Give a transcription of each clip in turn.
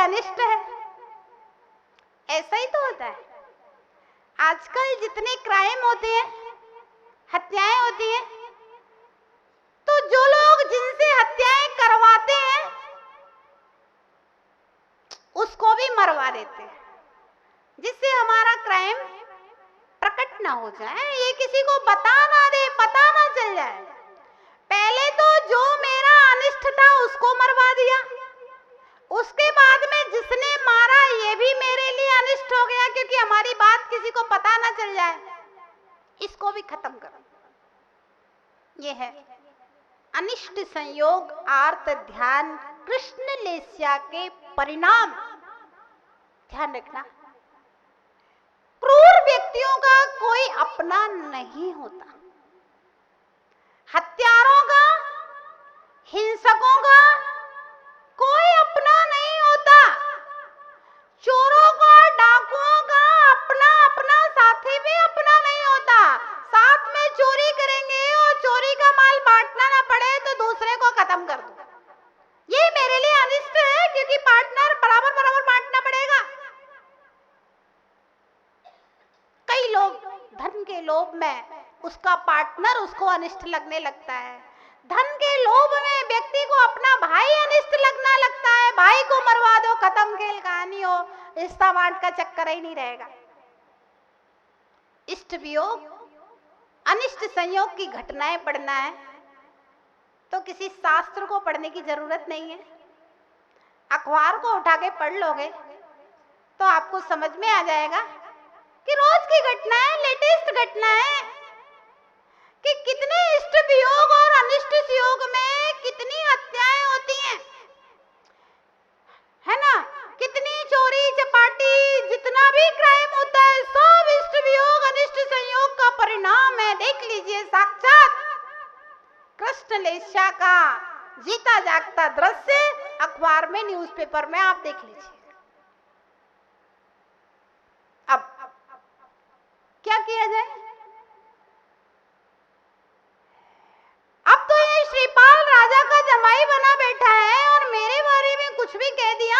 अनिष्ट है। ऐसा ही तो होता है। आजकल जितने क्राइम होते हैं, हत्याएं होती हैं, तो जो लोग जिनसे हत्याएं करवाते हैं उसको भी मरवा देते हैं, जिससे हमारा क्राइम प्रकट ना हो जाए, ये किसी को बता ना दे, पता ना चल जाए। पहले तो जो मेरा अनिष्ट था उसको मरवा दिया, उसके बाद में जिसने मारा ये भी मेरे लिए अनिष्ट हो गया, क्योंकि हमारी बात किसी को पता ना चल जाए। इसको भी खत्म करो। ये है अनिष्ट संयोग आर्त ध्यान कृष्ण लेस्या के परिणाम। ध्यान रखना, क्रूर व्यक्तियों का कोई अपना नहीं होता, हत्यारों का, हिंसकों का कोई अपना नहीं होता, चोरों का, डाकुओं का अपना अपना साथी भी अपना नहीं होता। साथ में चोरी करेंगे और चोरी का माल बांटना ना पड़े तो दूसरे को खत्म कर दो, ये मेरे लिए अनिष्ट है, क्योंकि पार्टनर बराबर बराबर बांटना पड़ेगा। कई लोग धन के लोभ में उसका पार्टनर उसको अनिष्ट लगने लगता है, धन के लोभ में व्यक्ति को अपना भाई अनिष्ट लगना लगता है, भाई को मरवा दो, खत्म, खेल कहानी हो, रिश्ता बांट का चक्कर ही नहीं रहेगा। इष्ट वियोग अनिष्ट संयोग की घटनाएं पढ़ना है तो किसी शास्त्र को पढ़ने की जरूरत नहीं है, अखबार को उठा के पढ़ लोगे तो आपको समझ में आ जाएगा कि रोज की घटनाएं, लेटेस्ट घटनाएं, कि कितने इष्ट वियोग और अनिष्ट वियोग में कितनी हत्याएं होती हैं, है ना, कितनी चोरी चपाटी, जितना भी क्राइम होता है सब इष्ट वियोग अनिष्ट संयोग का परिणाम है। देख लीजिए, साक्षात कृष्ण लेस्या का जीता जागता दृश्य अखबार में, न्यूज़पेपर में आप देख लीजिए। अब क्या किया जाए? अब तो ये श्रीपाल राजा का जमाई बना बैठा है और मेरे बारे में कुछ भी कह दिया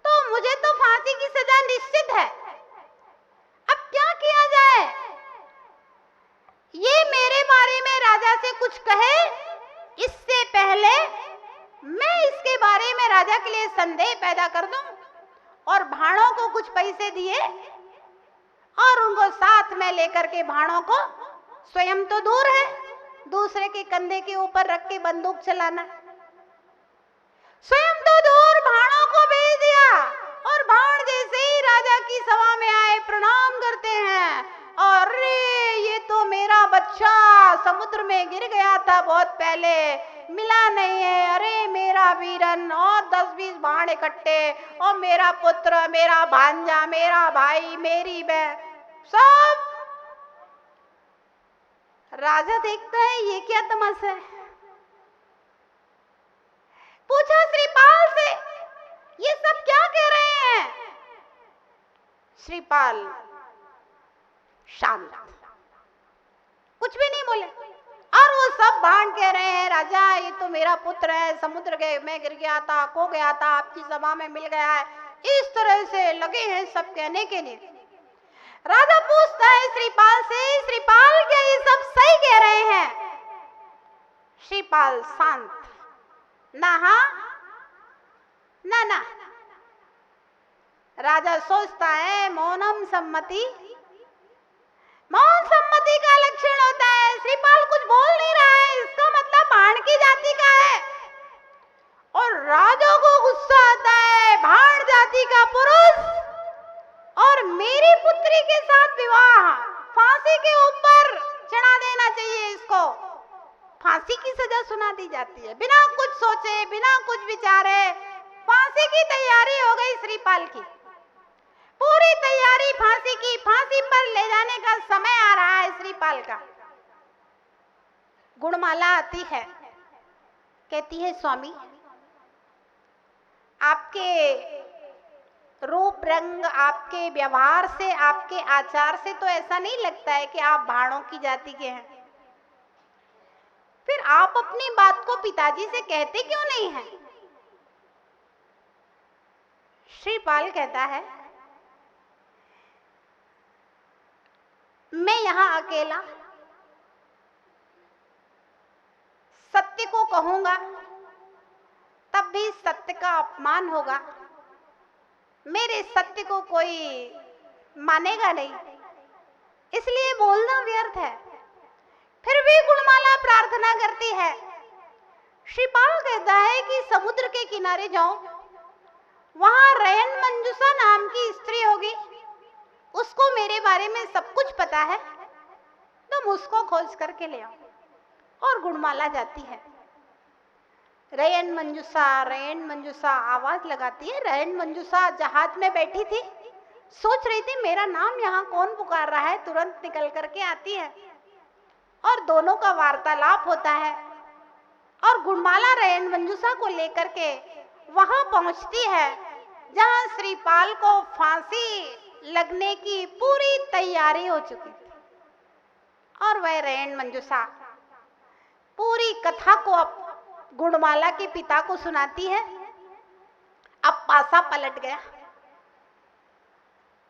तो मुझे तो फांसी की सजा निश्चित है। अब क्या किया जाए? ये मेरे बारे में राजा से कुछ कहे इससे पहले मैं इसके बारे में राजा के लिए संदेह पैदा कर दूं और भाणों को कुछ पैसे दिए और उनको साथ में लेकर के भाणों को, स्वयं तो दूर है, दूसरे के कंधे के ऊपर रख के बंदूक चलाना, स्वयं तो दूर, भाणों को भेज दिया और भाण जैसे ही राजा की सभा में आए प्रणाम करते हैं, अरे ये तो मेरा बच्चा समुद्र में गिर गया था बहुत पहले, मिला नहीं है, अरे मेरा वीरन, और 10-20 भाण इकट्ठे, और मेरा पुत्र, मेरा भांजा, मेरा भाई, मेरी बहन, सब। राजा देखता है ये क्या तमाशा है, पूछा श्रीपाल से ये सब क्या कह रहे हैं? श्रीपाल शांत, कुछ भी नहीं बोले, और वो सब भाण कह रहे हैं, राजा ये तो मेरा पुत्र है, समुद्र में गिर गया था, खो गया था, आपकी सभा में मिल गया है, इस तरह से लगे हैं सब कहने के लिए। राजा पूछता है श्रीपाल से, श्रीपाल क्या ये सब सही कह रहे हैं? श्रीपाल शांत, ना हाँ ना ना। राजा सोचता है मौनम सम्मति, मौन सम्मति का लक्षण होता है, श्रीपाल कुछ बोल नहीं रहा है, इसका मतलब भाण की जाति का है, और राजा को गुस्सा आता है, भाण जाति का पुरुष और मेरी पुत्री के साथ विवाह, फांसी के ऊपर चढ़ा देना चाहिए, इसको फांसी की सजा सुना दी जाती है, बिना कुछ सोचे, बिना कुछ विचारे फांसी की तैयारी हो गई श्रीपाल की, पूरी तैयारी फांसी की, फांसी पर ले जाने का समय आ रहा है श्रीपाल का। गुणमाला आती है, कहती है स्वामी आपके रूप रंग, आपके व्यवहार से, आपके आचार से तो ऐसा नहीं लगता है कि आप भाणों की जाति के हैं, फिर आप अपनी बात को पिताजी से कहते क्यों नहीं हैं? श्रीपाल कहता है, मैं यहां अकेला सत्य को कहूंगा तब भी सत्य का अपमान होगा, मेरे सत्य को कोई मानेगा नहीं, इसलिए बोलना व्यर्थ है। फिर भी गुणमाला प्रार्थना करती है। श्रीपाल कहता है कि समुद्र के किनारे जाओ, वहां रयन मंजूषा नाम की स्त्री होगी, उसको मेरे बारे में सब कुछ पता है, तुम उसको खोज करके ले आओ। और गुणमाला जाती है। रयन मंजूषा आवाज लगाती है। रयन मंजूषा जहाज में बैठी थी, सोच रही थी मेरा नाम यहाँ कौन पुकार रहा है, तुरंत निकल करके आती है और दोनों का वार्तालाप होता है। और गुणमाला रयन मंजूषा को लेकर के वहां पहुंचती है जहां श्रीपाल को फांसी लगने की पूरी तैयारी हो चुकी थी। और वह रयन मंजूषा पूरी कथा को अब गुणमाला के पिता को सुनाती है। अब पासा पलट गया।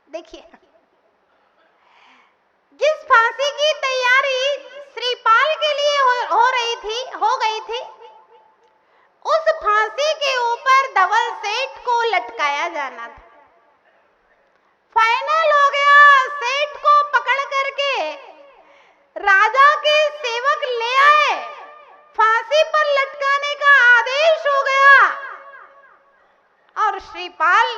देखिए, जिस फांसी की तैयारी श्रीपाल के लिए हो गई थी, उस फांसी के ऊपर धवल सेठ को लटकाया जाना था। फाइनल हो गया। सेठ को पकड़ करके राजा के सेवक ले आए, फांसी पर लटकाने का आदेश हो गया। और श्रीपाल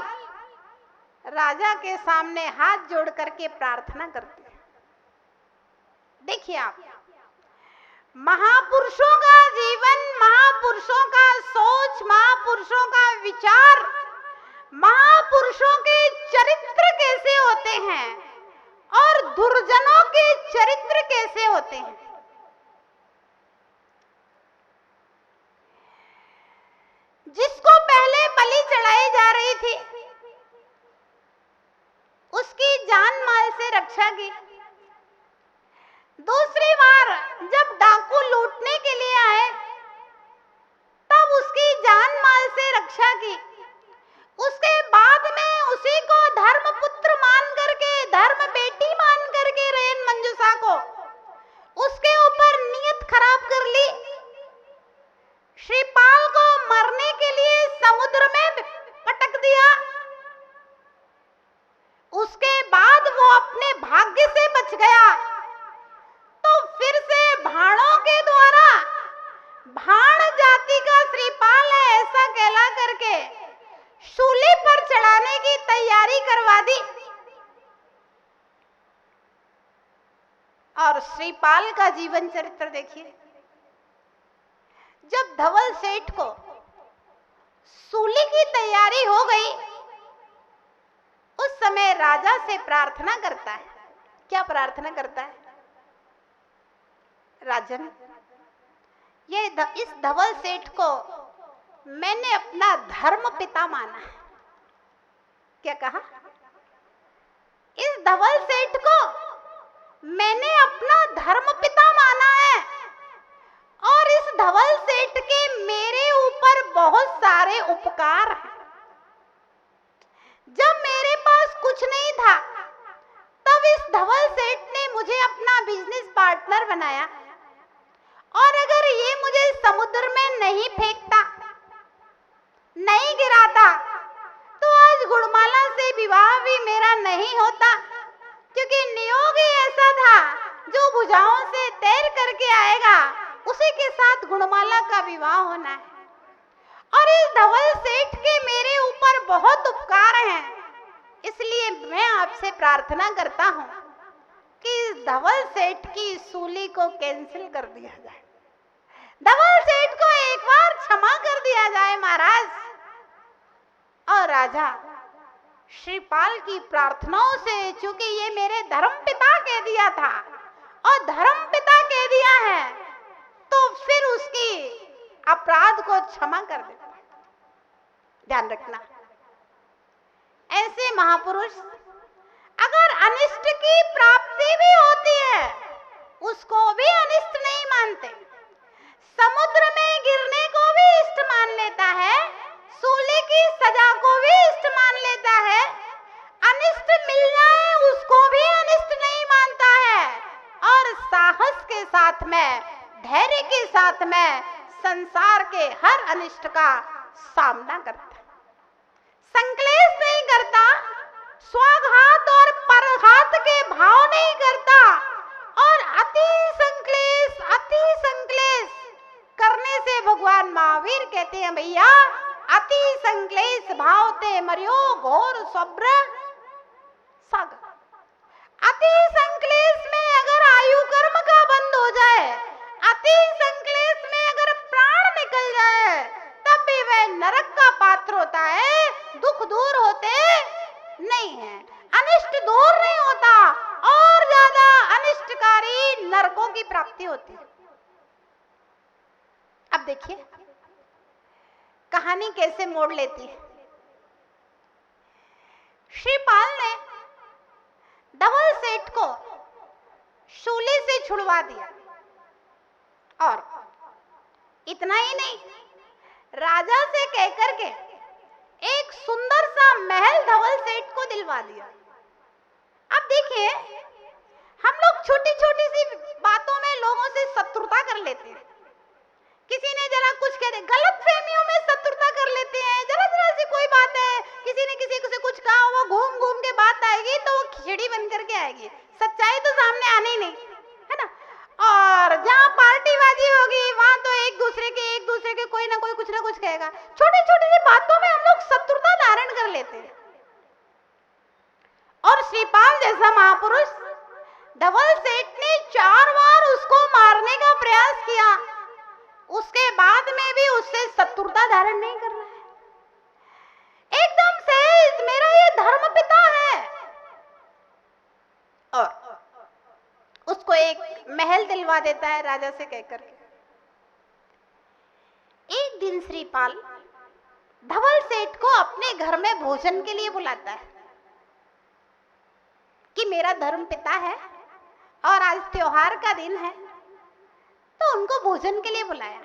राजा के सामने हाथ जोड़ करके प्रार्थना करते हैं। देखिए आप, महापुरुषों का जीवन, महापुरुषों का सोच, महापुरुषों का विचार, महापुरुषों के चरित्र कैसे होते हैं और दुर्जनों के चरित्र कैसे होते हैं। जिसको पहले बलि चढ़ाई जा रही थी, उसकी जान माल से रक्षा की। दूसरी बार जब डाकू लूटने के लिए आए, तब उसकी जान माल से रक्षा की। उसके बाद में उसी को धर्म पुत्र मान करके, धर्म बेटी मान करके रयन मंजूषा को उसके ऊपर नियत खराब कर ली। श्रीपाल को मरने के लिए समुद्र में पटक दिया। उसके बाद वो अपने भाग्य से बच गया। तो फिर से भाणों के द्वारा, भाण जाति का श्रीपाल है ऐसा कहला करके शूली पर चढ़ाने की तैयारी करवा दी। और श्रीपाल का जीवन चरित्र देखिए। जब धवल सेठ को सूली की तैयारी हो गई, उस समय राजा से प्रार्थना करता है। क्या प्रार्थना करता है? राजन, इस धवल सेठ को मैंने अपना धर्म पिता माना है। क्या कहा? इस धवल सेठ को मैंने अपना धर्म पिता माना है और इस धवल सेठ के मेरे ऊपर बहुत सारे उपकार हैं। जब मेरे पास कुछ नहीं था, तब इस धवल सेठ ने मुझे अपना बिजनेस पार्टनर बनाया। और अगर ये मुझे समुद्र में नहीं फेंकता, नहीं गिराता, तो आज गुणमाला से विवाह भी मेरा नहीं होता, क्योंकि नियोग ही ऐसा था, जो भुजाओं से तैर करके आएगा उसी के साथ गुणमाला का विवाह होना है। और इस धवल सेठ के मेरे ऊपर बहुत उपकार हैं, इसलिए मैं आपसे प्रार्थना करता हूं कि इस धवल सेठ की सूली को कैंसिल कर दिया जाए। धवल सेठ को एक बार क्षमा कर दिया जाए महाराज। और राजा श्रीपाल की प्रार्थनाओं से, चूंकि ये मेरे धर्म पिता कह दिया था और धर्म पिता कह दिया है, तो फिर उसकी अपराध को क्षमा कर देता है। ध्यान रखना, ऐसे महापुरुष अगर अनिष्ट की प्राप्ति भी होती है, उसको भी अनिष्ट नहीं मानते। समुद्र में गिरने को भी इष्ट मान लेता है, सूली की सजा को भी इष्ट मान लेता साथ में, धैर्य के साथ में संसार के हर अनिष्ट का सामना करता, संक्लेश नहीं करता, स्वाघात और परघात के भाव नहीं करता, और अति संक्लेश करने से भगवान महावीर कहते हैं भैया अति संक्लेश भाव ते मरियो घोर सब्र सागर। अति संक्लेश में अगर आयु कर्म का बंद हो जाए, अति संक्लेश में अगर प्राण निकल जाए, तब भी वह नरक का पात्र होता है, दुख दूर होते नहीं है, अनिष्ट दूर नहीं होता, और ज्यादा अनिष्टकारी नरकों की प्राप्ति होती है। अब देखिए कहानी कैसे मोड़ लेती है। श्रीपाल ने धवल सेठ को शूली से छुड़वा दिया, और इतना ही नहीं, राजा से कहकर के एक सुंदर सा महल धवल सेठ को दिलवा दिया। अब देखिए हम लोग छोटी छोटी सी बातों में लोगों से शत्रुता कर लेते हैं। किसी ने जरा कुछ कह दे, गलत फहमियों में शत्रुता कर लेते हैं। जरा जरा सी कोई बात है, किसी ने किसी से कुछ कहा, वो घूम घूम के बात आएगी तो वो खिचड़ी बन करके आएगी, सच्चाई तो सामने आनी ही नहीं है ना। और जहाँ पार्टीबाजी होगी वहां तो एक दूसरे के कोई ना कोई कुछ ना कुछ कहेगा। छोटी छोटी सी बातों में हम लोग शत्रुता धारण कर लेते हैं। और श्रीपाल जैसा महापुरुष, धवल सेठ ने 4 बार उसको मारने का प्रयास किया, उसके बाद में भी उससे शत्रुता धारण नहीं कर रहा है। एकदम से मेरा ये धर्म पिता है, और उसको एक महल दिलवा देता है राजा से कहकर के। एक दिन श्रीपाल धवल सेठ को अपने घर में भोजन के लिए बुलाता है कि मेरा धर्म पिता है और आज त्योहार का दिन है, तो उनको भोजन के लिए बुलाया।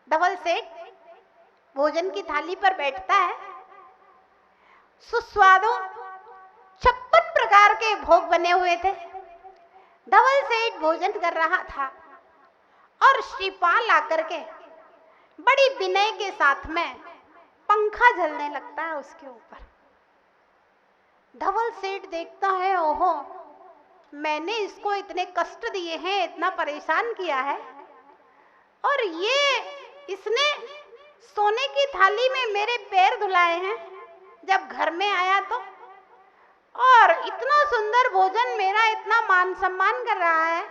धवल सेठ भोजन की थाली पर बैठता है, सुस्वादु 56 प्रकार के भोग बने हुए थे। धवल सेठ भोजन कर रहा था और श्रीपाल आकर के बड़ी विनय के साथ में पंखा झलने लगता है उसके ऊपर। धवल सेठ देखता है, ओहो मैंने इसको इतने कष्ट दिए हैं, इतना परेशान किया है, और ये इसने सोने की थाली में मेरे पैर धुलाए हैं जब घर में आया तो, और इतना सुंदर भोजन, मेरा इतना मान सम्मान कर रहा है,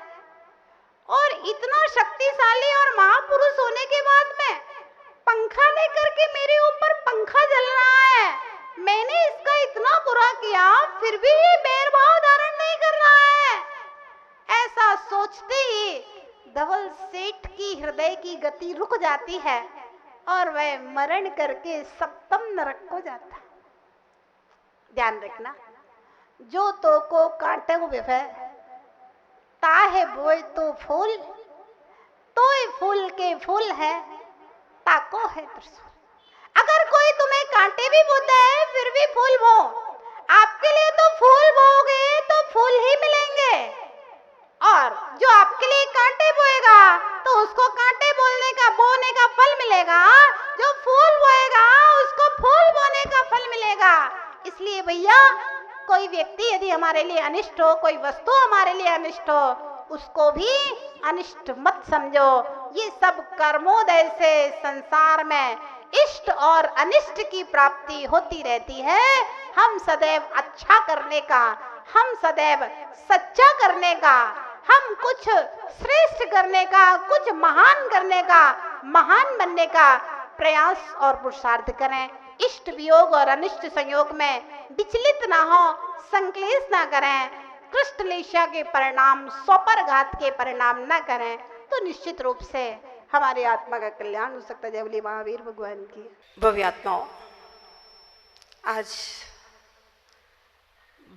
और इतना शक्तिशाली और महापुरुष होने के बाद में पंखा लेकर के मेरे ऊपर पंखा जल रहा है। मैंने इसका इतना बुरा किया फिर भी ये बैरभाव धारण नहीं कर रहा है। ऐसा सोचते ही धवल सेठ की हृदय की गति रुक जाती है और वह मरण करके सप्तम नरक को जाता है। ध्यान रखना, जो तो को काटे हुए ताहे बोए तो फूल, तोय फूल के फूल है, ताको है त्रिशूल। अगर कोई तुम्हें कांटे भी बोता है फिर भी फूल बो, आपके लिए तो फूल बोओगे तो फूल ही मिलेंगे, और जो आपके लिए कांटे बोएगा तो उसको कांटे बोने का फल मिलेगा, जो फूल बोएगा उसको फूल बोने का फल मिलेगा। इसलिए भैया कोई व्यक्ति यदि हमारे लिए अनिष्ट हो, कोई वस्तु हमारे लिए अनिष्ट हो, उसको भी अनिष्ट मत समझो। ये सब कर्मोदय से संसार में इष्ट और अनिष्ट की प्राप्ति होती रहती है। हम सदैव अच्छा करने का, हम सदैव सच्चा करने का, हम कुछ श्रेष्ठ करने का, कुछ महान करने का, महान बनने का प्रयास और पुरुषार्थ करें। इष्ट वियोग और अनिष्ट संयोग में विचलित ना हो, संक्लेश ना करें, कृष्टलेशा के परिणाम, स्वपरघात के परिणाम ना करें, तो निश्चित रूप से हमारी आत्मा का कल्याण हो सकता है। जय बोले महावीर भगवान की। भव्य आत्माओं, आज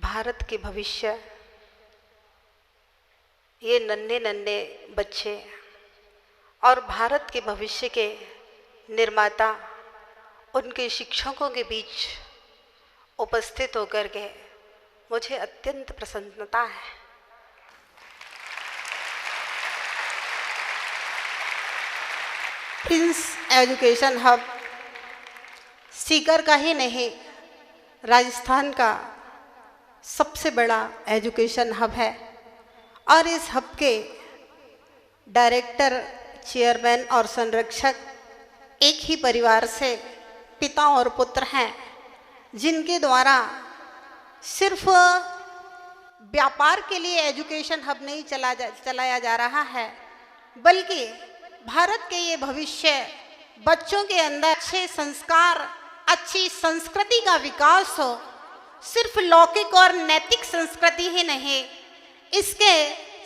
भारत के भविष्य, ये नन्हे नन्हे बच्चे और भारत के भविष्य के निर्माता, उनके शिक्षकों के बीच उपस्थित होकर के मुझे अत्यंत प्रसन्नता है। प्रिंस एजुकेशन हब सीकर का ही नहीं, राजस्थान का सबसे बड़ा एजुकेशन हब है। और इस हब के डायरेक्टर, चेयरमैन और संरक्षक एक ही परिवार से पिता और पुत्र हैं, जिनके द्वारा सिर्फ व्यापार के लिए एजुकेशन हब नहीं चलाया जा रहा है, बल्कि भारत के ये भविष्य बच्चों के अंदर अच्छे संस्कार, अच्छी संस्कृति का विकास हो। सिर्फ लौकिक और नैतिक संस्कृति ही नहीं, इसके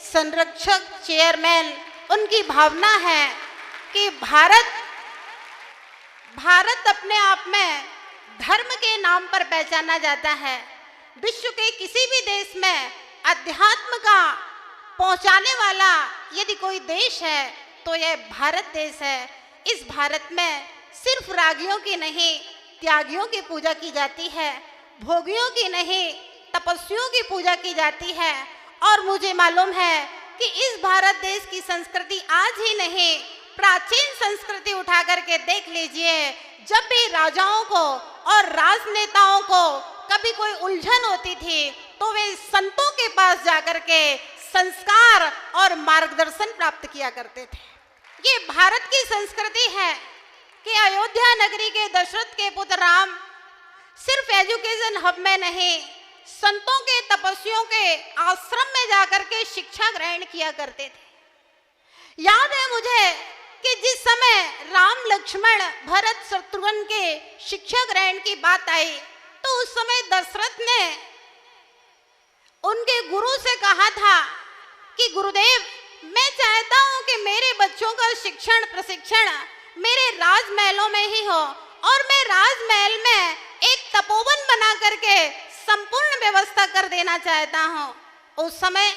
संरक्षक चेयरमैन उनकी भावना है कि भारत अपने आप में धर्म के नाम पर पहचाना जाता है। विश्व के किसी भी देश में अध्यात्म का पहुंचाने वाला यदि कोई देश है तो यह भारत देश है। इस भारत में सिर्फ रागियों की नहीं, त्यागियों की पूजा की जाती है, भोगियों की नहीं, तपस्वियों की पूजा की जाती है। और मुझे मालूम है कि इस भारत देश की संस्कृति आज ही नहीं, प्राचीन संस्कृति उठा करके देख लीजिए। जब भी राजाओं को और राजनेताओं को कभी कोई उलझन होती थी तो वे संतों के पास जाकर के संस्कार और मार्गदर्शन प्राप्त किया करते थे। ये भारत की संस्कृति है कि अयोध्या नगरी के दशरथ के पुत्र राम सिर्फ एजुकेशन हब में नहीं, संतों के, तपस्वियों के आश्रम में जाकर के शिक्षा ग्रहण किया करते थे। याद है मुझे कि जिस समय राम, लक्ष्मण, भरत, शत्रुघ्न के शिक्षा ग्रहण की बात आई तो उस समय दशरथ ने उनके गुरु से कहा था कि गुरुदेव, मैं चाहता हूं कि मेरे बच्चों का शिक्षण प्रशिक्षण मेरे राजमहलों में ही हो और मैं राजमहल में एक तपोवन बना करके संपूर्ण व्यवस्था कर देना चाहता हूं। उस समय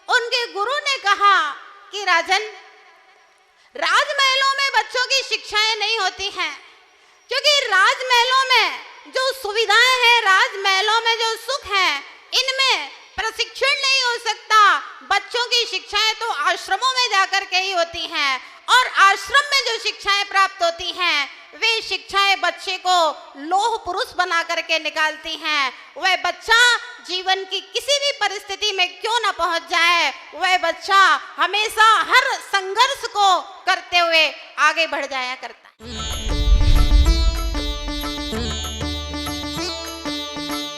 उनके गुरु ने कहा कि राजन, राजमहलों में बच्चों की शिक्षाएं नहीं होती हैं, क्योंकि राजमहलों में जो सुविधाएं हैं, राजमहलों में जो सुख है, इनमें प्रशिक्षण नहीं हो सकता। बच्चों की शिक्षाएं तो आश्रमों में जाकर के ही होती हैं और आश्रम में जो शिक्षाएं प्राप्त होती हैं वे शिक्षाएं बच्चे को लोह पुरुष बना करके निकालती हैं। वह बच्चा जीवन की किसी भी परिस्थिति में क्यों ना पहुंच जाए, वह बच्चा हमेशा हर संघर्ष को करते हुए आगे बढ़ जाया करता है।